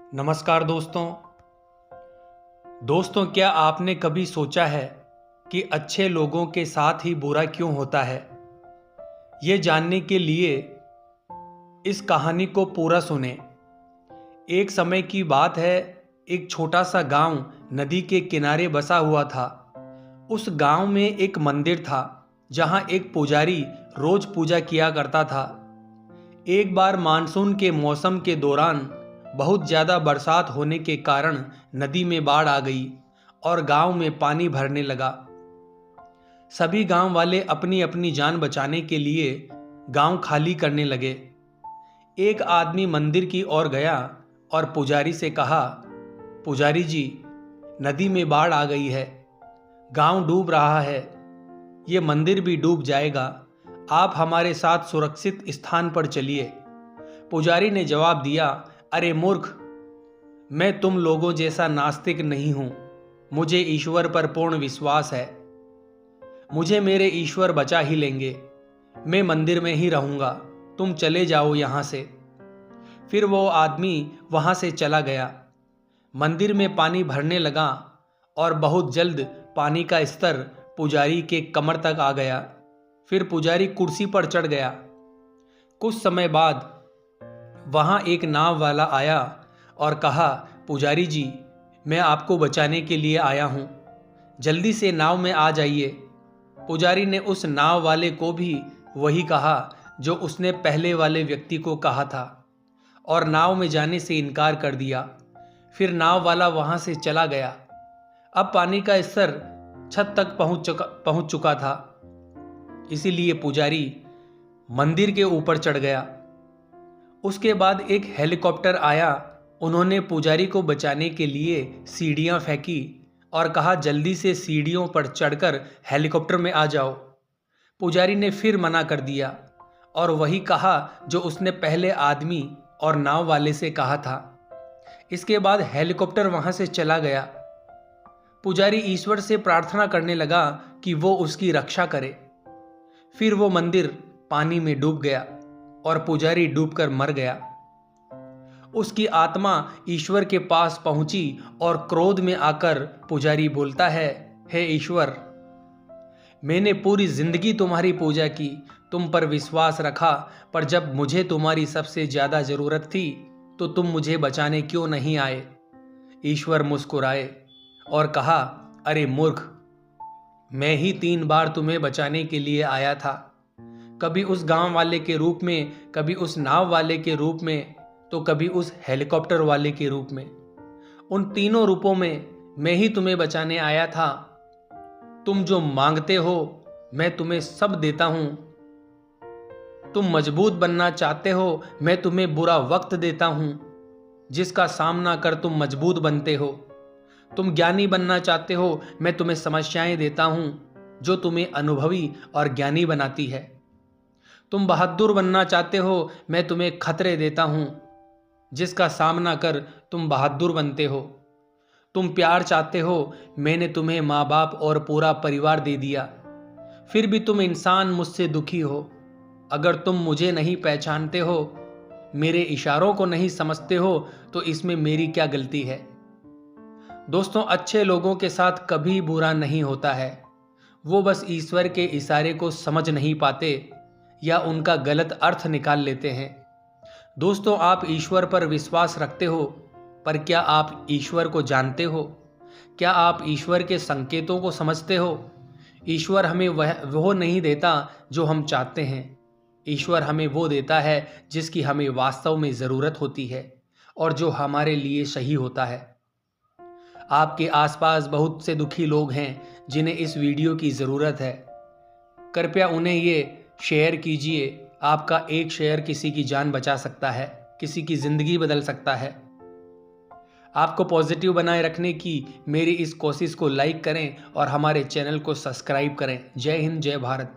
नमस्कार दोस्तों, क्या आपने कभी सोचा है कि अच्छे लोगों के साथ ही बुरा क्यों होता है? ये जानने के लिए इस कहानी को पूरा सुने। एक समय की बात है, एक छोटा सा गांव नदी के किनारे बसा हुआ था। उस गांव में एक मंदिर था जहां एक पुजारी रोज पूजा किया करता था। एक बार मानसून के मौसम के दौरान बहुत ज़्यादा बरसात होने के कारण नदी में बाढ़ आ गई और गांव में पानी भरने लगा। सभी गांव वाले अपनी अपनी जान बचाने के लिए गांव खाली करने लगे। एक आदमी मंदिर की ओर गया और पुजारी से कहा, पुजारी जी, नदी में बाढ़ आ गई है, गांव डूब रहा है, ये मंदिर भी डूब जाएगा, आप हमारे साथ सुरक्षित स्थान पर चलिए। पुजारी ने जवाब दिया, अरे मूर्ख, मैं तुम लोगों जैसा नास्तिक नहीं हूं, मुझे ईश्वर पर पूर्ण विश्वास है, मुझे मेरे ईश्वर बचा ही लेंगे, मैं मंदिर में ही रहूंगा, तुम चले जाओ यहां से। फिर वो आदमी वहां से चला गया। मंदिर में पानी भरने लगा और बहुत जल्द पानी का स्तर पुजारी के कमर तक आ गया। फिर पुजारी कुर्सी पर चढ़ गया। कुछ समय बाद वहां एक नाव वाला आया और कहा, पुजारी जी, मैं आपको बचाने के लिए आया हूं, जल्दी से नाव में आ जाइए। पुजारी ने उस नाव वाले को भी वही कहा जो उसने पहले वाले व्यक्ति को कहा था और नाव में जाने से इनकार कर दिया। फिर नाव वाला वहां से चला गया। अब पानी का स्तर छत तक पहुंच चुका था, इसीलिए पुजारी मंदिर के ऊपर चढ़ गया। उसके बाद एक हेलीकॉप्टर आया। उन्होंने पुजारी को बचाने के लिए सीढ़ियां फेंकी और कहा, जल्दी से सीढ़ियों पर चढ़कर हेलीकॉप्टर में आ जाओ। पुजारी ने फिर मना कर दिया और वही कहा जो उसने पहले आदमी और नाव वाले से कहा था। इसके बाद हेलीकॉप्टर वहां से चला गया। पुजारी ईश्वर से प्रार्थना करने लगा कि वो उसकी रक्षा करे। फिर वो मंदिर पानी में डूब गया और पुजारी डूबकर मर गया। उसकी आत्मा ईश्वर के पास पहुंची और क्रोध में आकर पुजारी बोलता है, हे ईश्वर, मैंने पूरी जिंदगी तुम्हारी पूजा की, तुम पर विश्वास रखा, पर जब मुझे तुम्हारी सबसे ज्यादा जरूरत थी तो तुम मुझे बचाने क्यों नहीं आए? ईश्वर मुस्कुराए और कहा, अरे मूर्ख, मैं ही 3 बार तुम्हें बचाने के लिए आया था, कभी उस गांव वाले के रूप में, कभी उस नाव वाले के रूप में, तो कभी उस हेलीकॉप्टर वाले के रूप में। उन तीनों रूपों में मैं ही तुम्हें बचाने आया था। तुम जो मांगते हो मैं तुम्हें सब देता हूं। तुम मजबूत बनना चाहते हो, मैं तुम्हें बुरा वक्त देता हूं जिसका सामना कर तुम मजबूत बनते हो। तुम ज्ञानी बनना चाहते हो, मैं तुम्हें समस्याएं देता हूं जो तुम्हें अनुभवी और ज्ञानी बनाती है। तुम बहादुर बनना चाहते हो, मैं तुम्हें खतरे देता हूं जिसका सामना कर तुम बहादुर बनते हो। तुम प्यार चाहते हो, मैंने तुम्हें माँ बाप और पूरा परिवार दे दिया, फिर भी तुम इंसान मुझसे दुखी हो। अगर तुम मुझे नहीं पहचानते हो, मेरे इशारों को नहीं समझते हो, तो इसमें मेरी क्या गलती है? दोस्तों, अच्छे लोगों के साथ कभी बुरा नहीं होता है, वो बस ईश्वर के इशारे को समझ नहीं पाते या उनका गलत अर्थ निकाल लेते हैं। दोस्तों, आप ईश्वर पर विश्वास रखते हो, पर क्या आप ईश्वर को जानते हो? क्या आप ईश्वर के संकेतों को समझते हो? ईश्वर हमें वो नहीं देता जो हम चाहते हैं। ईश्वर हमें वो देता है जिसकी हमें वास्तव में ज़रूरत होती है और जो हमारे लिए सही होता है। आपके आसपास बहुत से दुखी लोग हैं जिन्हें इस वीडियो की ज़रूरत है। कृपया उन्हें ये शेयर कीजिए। आपका एक शेयर किसी की जान बचा सकता है, किसी की ज़िंदगी बदल सकता है। आपको पॉजिटिव बनाए रखने की मेरी इस कोशिश को लाइक करें और हमारे चैनल को सब्सक्राइब करें। जय हिंद, जय भारत।